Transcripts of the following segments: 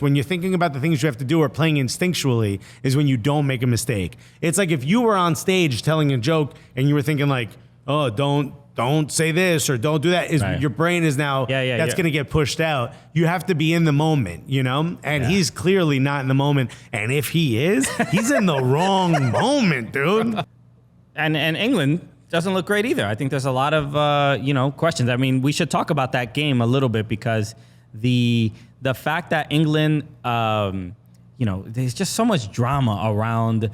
When you're thinking about the things you have to do or playing instinctually is when you don't make a mistake. It's like if you were on stage telling a joke and you were thinking like, oh, don't say this or don't do that. Right. Your brain is now, that's going to get pushed out. You have to be in the moment, you know? And he's clearly not in the moment. And if he is, he's in the wrong moment, dude. And England doesn't look great either. I think there's a lot of, questions. I mean, we should talk about that game a little bit because the fact that England, there's just so much drama around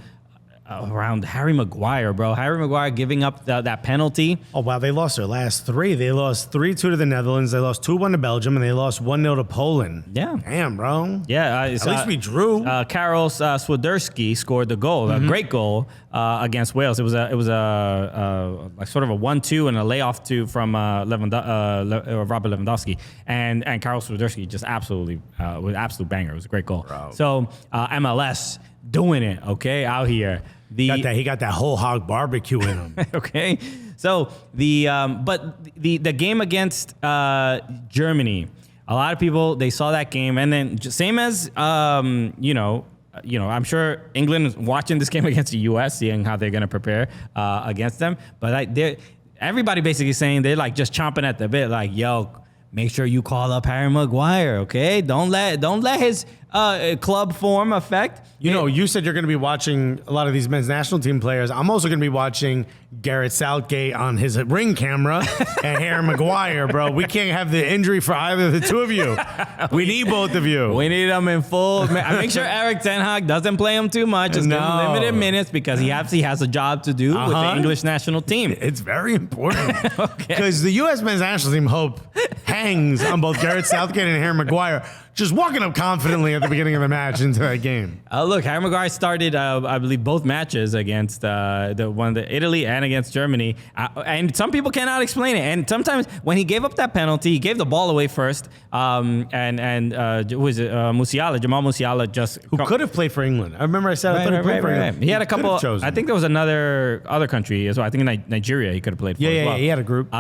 Harry Maguire, bro. Harry Maguire giving up that penalty. Oh, wow. They lost their last three. They lost 3-2 to the Netherlands. They lost 2-1 to Belgium, and they lost 1-0 to Poland. Yeah. Damn, bro. Yeah. At least we drew. Karol Swiderski scored the goal, a great goal against Wales. It was a sort of a 1-2 and a layoff from Robert Lewandowski. And Karol Swiderski just absolutely was an absolute banger. It was a great goal. Bro. So MLS doing it, okay, out here. He got that whole hog barbecue in him. Okay, so the game against Germany, a lot of people, they saw that game, and then same as I'm sure England is watching this game against the U.S., seeing how they're going to prepare against them. But everybody basically saying they're like just chomping at the bit, like, yo, make sure you call up Harry Maguire, okay? Don't let his club form affect. You said you're going to be watching a lot of these men's national team players. I'm also going to be watching Gareth Southgate on his ring camera and Harry Maguire, bro. We can't have the injury for either of the two of you. We need both of you. We need them in full. I make sure Erik ten Hag doesn't play him too much. Just give him limited minutes because he has a job to do with the English national team. It's very important. Because the U.S. men's national team hope hangs on both Gareth Southgate and Harry Maguire just walking up confidently at the beginning of the match into that game. Look, Harry Maguire started, I believe, both matches against the Italy and against Germany. And some people cannot explain it. And sometimes when he gave up that penalty, he gave the ball away first. Who was it? Jamal Musiala who could have played for England. I remember I said I thought he played for England. He had a couple. I think there was another country as well. I think in Nigeria he could have played for as well. He had a group.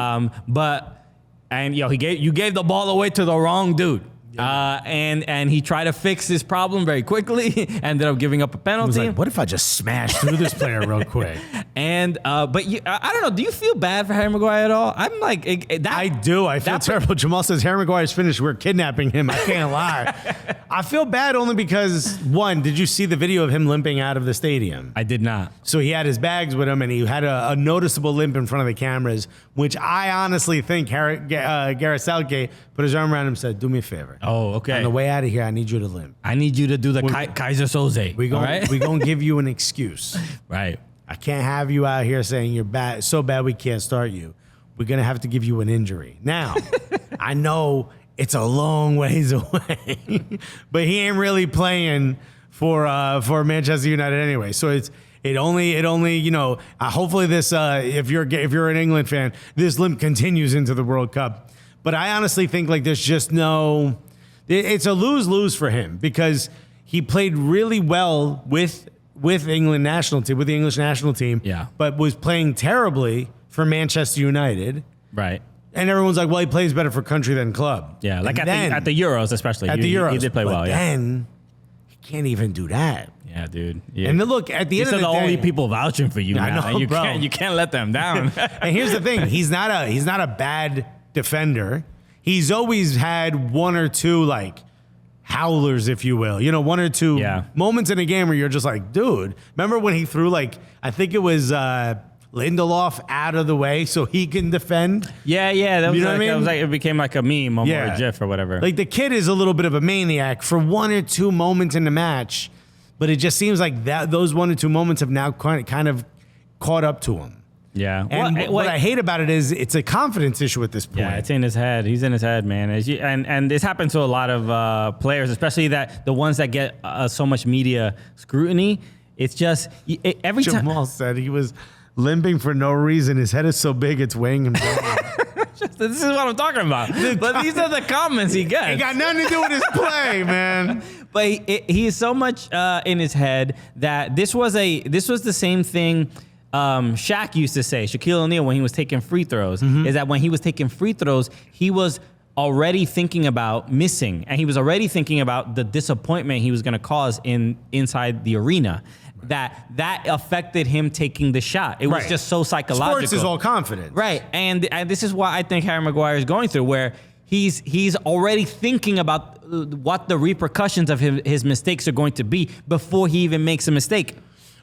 You gave the ball away to the wrong dude. And he tried to fix his problem very quickly. Ended up giving up a penalty. He was like, what if I just smashed through this player real quick? And I don't know. Do you feel bad for Harry Maguire at all? I'm like, I do. I feel terrible. Jamal says Harry Maguire's finished. We're kidnapping him. I can't lie. I feel bad only because, one, did you see the video of him limping out of the stadium? I did not. So he had his bags with him, and he had a noticeable limp in front of the cameras, which I honestly think Gareth Southgate put his arm around him and said, do me a favor. Oh, okay. On the way out of here, I need you to limp. I need you to do the Kaiser Soze. We're going to give you an excuse. Right. I can't have you out here saying you're bad, so bad we can't start you. We're going to have to give you an injury. Now, I know it's a long ways away, but he ain't really playing for Manchester United anyway. So it only hopefully this if you're an England fan, this limp continues into the World Cup. But I honestly think like there's just it's a lose-lose for him because he played really well with England national team, with the English national team, but was playing terribly for Manchester United. Right. And everyone's like, well, he plays better for country than club. Yeah, like at the Euros especially. At the Euros. He did play well, yeah. Then he can't even do that. Yeah, dude. Yeah. And then look, at the end of the day, these are the only people vouching for you now. I know, you can't let them down. And here's the thing, he's not a bad defender. He's always had one or two like howlers, if you will. One or two moments in a game where you're just like, dude, remember when he threw I think it was Lindelof out of the way so he can defend? Yeah. That was that was it became like a meme or a GIF or whatever. Like the kid is a little bit of a maniac for one or two moments in the match, but it just seems like those one or two moments have now kind of caught up to him. Yeah. And what I hate about it is it's a confidence issue at this point. Yeah, it's in his head. He's in his head, man. And this happens to a lot of players, especially the ones that get so much media scrutiny. It's just every time. Jamal said he was limping for no reason. His head is so big, it's weighing him down. This is what I'm talking about. But these are the comments he gets. It got nothing to do with his play, man. But he is so much in his head that this was the same thing Shaq used to say, Shaquille O'Neal, when he was taking free throws, is that when he was taking free throws, he was already thinking about missing, and he was already thinking about the disappointment he was going to cause inside the arena. That affected him taking the shot. It was just so psychological. Sports is all confidence. Right. And this is what I think Harry Maguire is going through, where he's already thinking about what the repercussions of his mistakes are going to be before he even makes a mistake.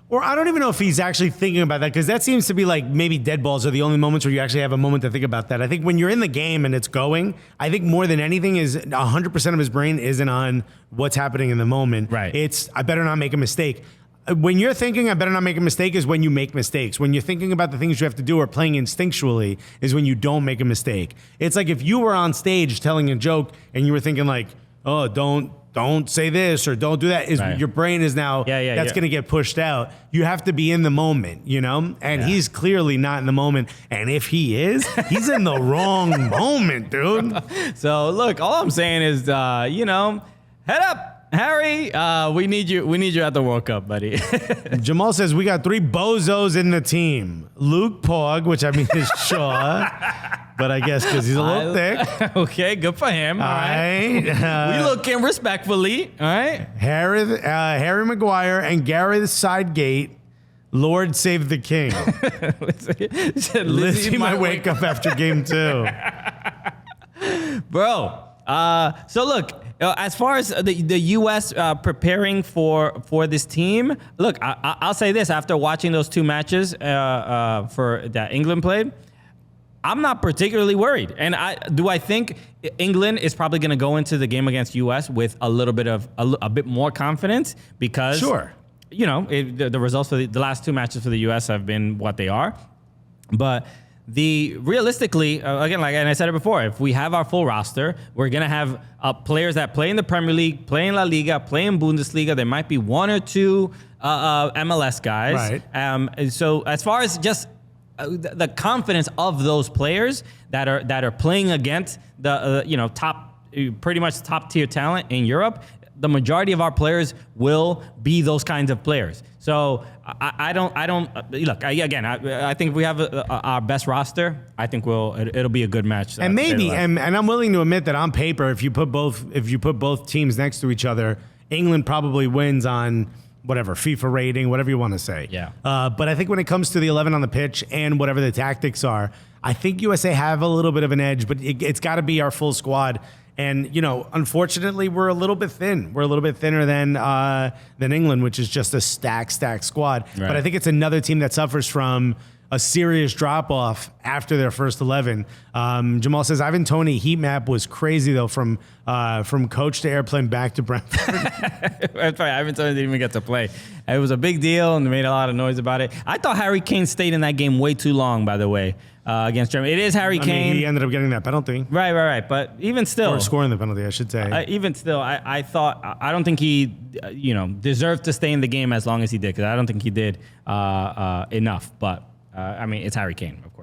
Or I don't even know if he's actually thinking about that, because that seems to be like maybe dead balls are the only moments where you actually have a moment to think about that. I think when you're in the game and it's going, I think more than anything is 100% of his brain isn't on what's happening in the moment. Right. It's, I better not make a mistake. When you're thinking, I better not make a mistake, is when you make mistakes. When you're thinking about the things you have to do or playing instinctually is when you don't make a mistake. It's like if you were on stage telling a joke and you were thinking like, oh, don't say this or don't do that, is your brain is now, that's going to get pushed out. You have to be in the moment, you know? And he's clearly not in the moment. And if he is, he's in the wrong moment, dude. So look, all I'm saying is, head up. Harry, we need you at the World Cup, buddy. Jamal says we got 3 bozos in the team. Luke Pog, which I mean is Shaw, but I guess because he's a little thick. Okay, good for him. All right. We looking respectfully. All right. Harry Maguire and Gareth Sidegate. Lord save the king. Lizzie might wake up after game 2. Bro. So look. As far as the U.S. Preparing for this team, look, I'll say this. After watching those 2 matches for that England played, I'm not particularly worried. And I think England is probably going to go into the game against U.S. with a bit more confidence because, the results for the last 2 matches for the U.S. have been what they are. But realistically, again, like and I said it before, if we have our full roster, we're gonna have players that play in the Premier League, play in La Liga, play in Bundesliga. There might be 1 or 2 MLS guys. Right. And so as far as just the confidence of those players that are playing against the pretty much top tier talent in Europe, the majority of our players will be those kinds of players. So I don't look. I think if we have our best roster, I think it'll be a good match. And maybe, and I'm willing to admit that on paper, if you put both teams next to each other, England probably wins on whatever FIFA rating, whatever you want to say. Yeah. But I think when it comes to the 11 on the pitch and whatever the tactics are, I think USA have a little bit of an edge, but it's got to be our full squad. And, unfortunately, we're a little bit thin. We're a little bit thinner than England, which is just a stacked squad. Right. But I think it's another team that suffers from a serious drop-off after their first 11. Jamal says, Ivan Toney heat map was crazy, though, from coach to airplane back to Brentford. That's right. Ivan Toney didn't even get to play. It was a big deal, and they made a lot of noise about it. I thought Harry Kane stayed in that game way too long, by the way. Against Germany. It is Harry Kane. He ended up getting that penalty. Right. But even still. Or scoring the penalty, I should say. Even still, I don't think he, deserved to stay in the game as long as he did, because I don't think he did enough. But, it's Harry Kane, of course.